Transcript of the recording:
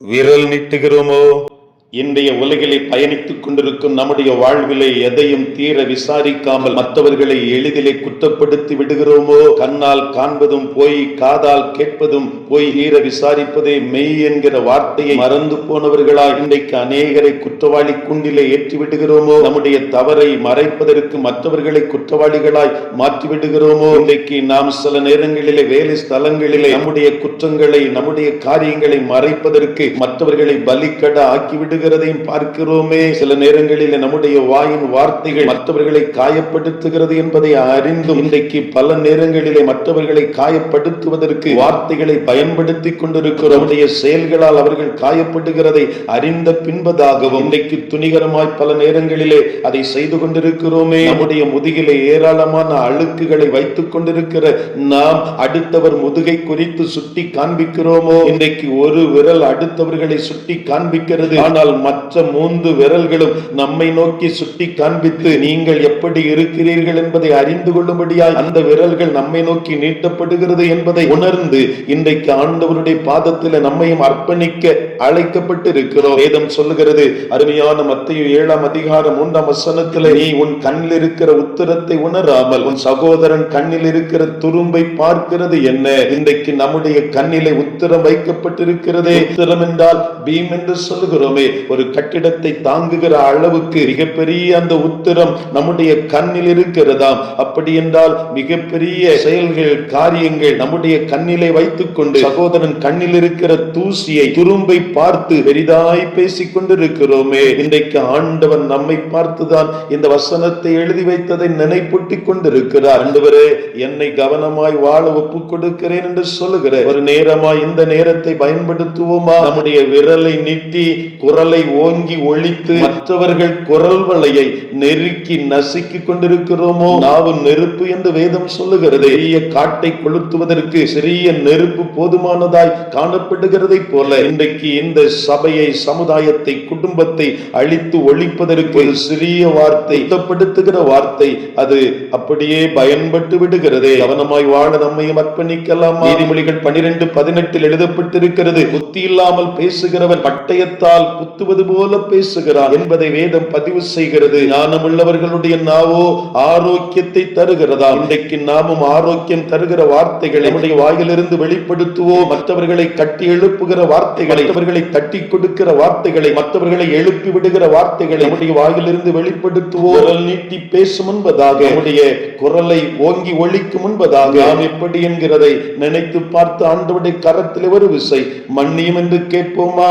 விரல் நீட்டுகிறோமோ? இன்றைய உலகிலே பயணித்துக் கொண்டிருக்கும் நம்முடைய வாழ்விலே எதையும் தீர விசாரிக்காமல் மற்றவர்களை எளிதிலே குற்றப்படுத்தி விடுகிறோமோ? கண்ணால் காண்பதும் போய், காதால் கேட்பதும் போய், தீர விசாரிப்பதே மெய் என்கிற வார்த்தையை மறந்து போனவர்களாய் இன்றைக்கு அநேகரை குற்றவாளி கூண்டிலே ஏற்றி விடுகிறோமோ? நம்முடைய தவறை மறைப்பதற்கு மற்றவர்களை குற்றவாளிகளாய் மாற்றி விடுகிறோமோ? இன்றைக்கு நாம் சில நேரங்களிலே வேலை ஸ்தலங்களிலே நம்முடைய குற்றங்களை, நம்முடைய காரியங்களை மறைப்பதற்கு மற்றவர்களை பலிக்கட ஆக்கிவிடுகிறோம் பார்க்கிறோமே. சில நேரங்களில் நம்முடைய வாயின் வார்த்தைகள் மற்றவர்களை காயப்படுத்துகிறது என்பதை அறிந்தும் இன்றைக்கு பல நேரங்களிலே மற்றவர்களை காயப்படுத்துவதற்கு வார்த்தைகளை பயன்படுத்தி கொண்டிருக்கிறோம். நம்முடைய செயல்களால் அவர்கள் காயப்படுகிறதை அறிந்த பின்பதாகவும் இன்றைக்கு துணிகரமாய் பல நேரங்களிலே அதை செய்து கொண்டிருக்கிறோமே. நம்முடைய முதுகிலே ஏராளமான அழுக்குகளை வைத்துக் கொண்டிருக்கிற நாம் அடுத்தவர் முதுகை குறித்து சுட்டி காண்பிக்கிறோமோ? இன்றைக்கு ஒரு விரல் அடுத்தவர்களை சுட்டி காண்பிக்கிறது, ஆனால் மற்ற 3 விரல்களும் நம்மை நோக்கி சுட்டி காண்பித்து நீங்கள் எப்படி இருக்கிறீர்கள் என்பதை அறிந்து கொள்ளும்படியாய் அந்த விரல்கள் நம்மை நோக்கி நீட்டப்படுகிறது என்பதை உணர்ந்து இன்றைக்கு ஆண்டவருடைய பாதத்தில் நம்மையும் அர்ப்பணிக்க அழைக்கப்பட்டிருக்கிறோம். வேதம் சொல்லுகிறது, அருமையான மத்தேயு 7ஆம் அதிகாரம் 3ஆம் வசனத்தில், நீ உன் கண்ணில் இருக்கிற உத்திரத்தை உணராமல் உன் சகோதரன் கண்ணில் இருக்கிற துரும்பை பார்க்கிறது என்ன? இன்றைக்கு நம்முடைய கண்ணிலே உத்திரம் வைக்கப்பட்டிருக்கிறதே. உத்திரம் என்றால் பீம் என்று சொல்லுகிறோமே, ஒரு கட்டிடத்தை தாங்குகிற அளவுக்கு மிகப்பெரிய அந்த உத்திரம் நம்முடைய கண்ணில் இருக்கிறதாம். அப்படி என்றால் மிகப்பெரிய செயல்கள், காரியங்கள் நம்முடைய கண்ணிலே வைத்துக் கொண்டு சகோதரன் கண்ணில் இருக்கிற தூசியை, துரும்பை பார்த்து பெரிதாய் பேசிக் கொண்டிருக்கிறோமே. இன்றைக்கு ஆண்டவன் நம்மை பார்த்துதான் இந்த வசனத்தை எழுதி வைத்ததை நினைப்பூட்டிக் கொண்டிருக்கிறார். ஆண்டவரே, என்னை கவனமாய் வாழ ஒப்புக் கொடுக்கிறேன் என்று சொல்லுகிற ஒரு நேரமாய் இந்த நேரத்தை பயன்படுத்துவோமா? நம்முடைய விரலை நீட்டி குரலை ஓங்கி ஒழித்து மற்றவர்கள் குரல் வளையை நெருக்கி நசுக்கி கொண்டிருக்கிறோமோ? நாவு நெருப்பு என்று வேதம் சொல்லுகிறது. பெரிய காட்டை கொளுத்துவதற்கு சிறிய நெருப்பு போதுமானதாய் காணப்படுகிறதை போல இன்றைக்கு இந்த சபையை, சமுதாயத்தை, குடும்பத்தை அழித்து ஒழிப்பதற்கு ஒரு சிறிய வார்த்தை, குற்றப்படுத்துகிற வார்த்தை, அது அப்படியே பயன்பட்டு விடுகிறதே. கவனமாய் வாழ நம்மையும் அர்ப்பணிக்கலாமா? நீதிமொழிகள் 12:18 எழுதப்பட்டிருக்கிறது, புத்தி இல்லாமல் பேசுகிறவன் பட்டயத்தால் குத்துவது போல பேசுகிறான் என்பதை வேதம் பதிவு செய்கிறது. ஞானமுள்ளவர்களுடைய நாவோ ஆரோக்கியத்தை தருகிறதா? இன்றைக்கு நாமும் ஆரோக்கியம் தருகிற வார்த்தைகளை நம்முடைய வாயிலிருந்து வெளிப்படுத்துவோம். மற்றவர்களை கட்டி எழுப்புகிற வார்த்தைகளை, மற்றவர்களை தட்டி கொடுக்கிற வார்த்தைகளை, மற்றவர்களை எழுப்பி விடுகிற வார்த்தைகளை நம்முடைய வாயிலிருந்து வெளிப்படுத்துவோம். குரல் நீட்டி பேசும் முன்பதாக, நம்முடைய குரலை ஓங்கி ஒழிக்கும் முன்பதாக நாம் எப்படி என்கிறதை நினைத்து பார்த்து ஆண்டவருடைய கரத்தில் ஒரு விசை மன்னியும் என்று கேட்போமா?